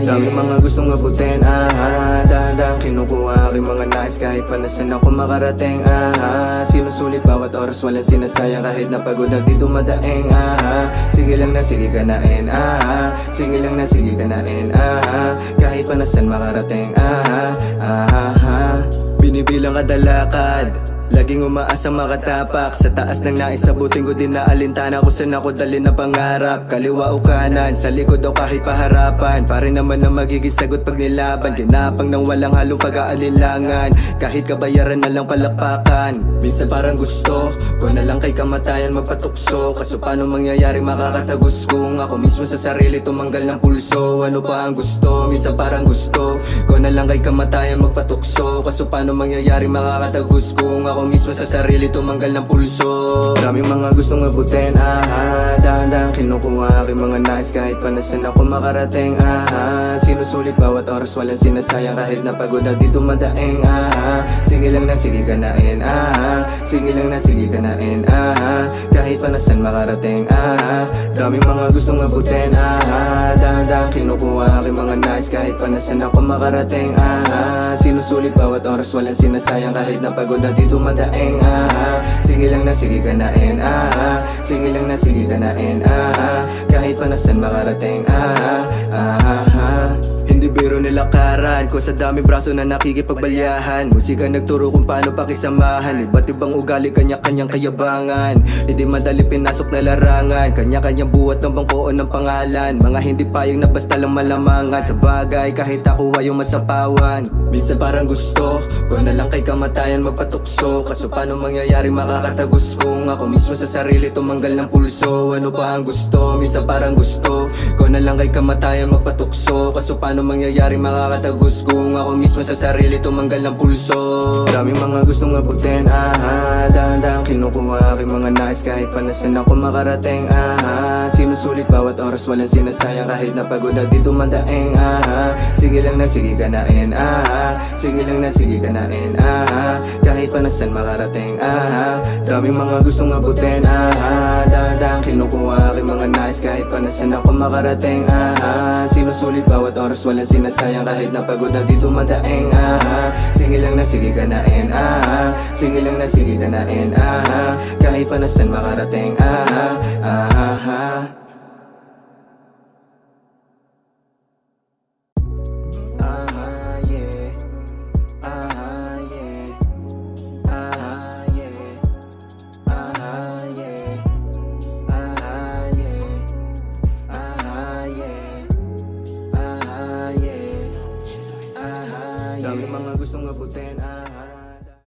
Dami mga gustong abutin, dahan-dahan kinukuha aking mga nais kahit pa nasan ako makarating, sinusulit bawat oras, walang sinasayang kahit napagod na di dumadaing, sige lang na sige ganain, sige lang na sige ganain, kahit pa nasan makarating, binibilang kadalakad, laging umaasa makatapak sa taas ng naisabutin ko din na alintana kung saan ako dali na pangarap. Kaliwa o kanan, sa likod o kahit paharapan, pare naman na magiging sagot pag nilaban. Ginapang ng walang halong pag-aalinlangan, kahit kabayaran na lang palakpakan. Minsan parang gusto ko na lang kay kamatayan magpatukso, kaso paano mangyayari makakatagos kung ako mismo sa sarili tumanggal ng pulso. Ano pa ang gusto? Minsan parang gusto ko na lang kay kamatayan magpatukso, kaso paano mangyayari makakatagos kung ako mismo sa sarili tumanggal ng pulso. Daming mga gustong abutin, dahan-dahan kinukuha aking mga nais kahit pa nasan ako makarating, sinusulit bawat oras, walang sinasayang kahit napagod na di dumadaing, sige lang na sige ganain, sige lang na sige ganain, kahit pa nasan makarating, daming mga gustong abutin, dahan-dahan kinukuha aking mga nais kahit pa nasan ako makarating, sinusulit bawat oras, walang sinasayang kahit napagod na di dumadaing, sige lang na sige ganain, sige lang na sige ganain, kahit pa nasan makarating, hindi biro nilakaran ko sa daming braso na nakikipagbalyahan. Musika nagturo kung paano pakisamahan, iba't ibang ugali, kanya-kanyang kayabangan. Hindi madali pinasok na larangan, kanya-kanyang buhat ng bangko o ng pangalan. Mga hindi payag na basta lang malamangan, sa bagay kahit ako ay yung masapawan. Minsan parang gusto ko na lang kay kamatayan magpatukso, kaso paano mangyayari makakatagos kung ako mismo sa sarili tumanggal ng pulso. Ano pa ang gusto? Minsan parang gusto ko na lang kay kamatayan magpatukso, kaso paano mangyayari makakatagos kung ako mismo sa sarili tumanggal ng pulso. Daming mga gustong abutin, dahan-dahan kinukuha aking mga nais kahit pa nasan ako makarating, sinusulit bawat oras, walang sinasayang kahit napagod na di dumadaing, sige lang na sige ganain, sige lang na sige ganain, kahit pa nasan makarating, daming mga gustong abutin, dahan-dahan kinukuha aking mga nais kahit pa nasan ako makarating, sinusulit bawat oras, walang sinasayang kahit napagod na di dumadaing, sige lang na sige ganain, sige lang na sige ganain, kahit pa nasan makarating, daming mga gustong abutin,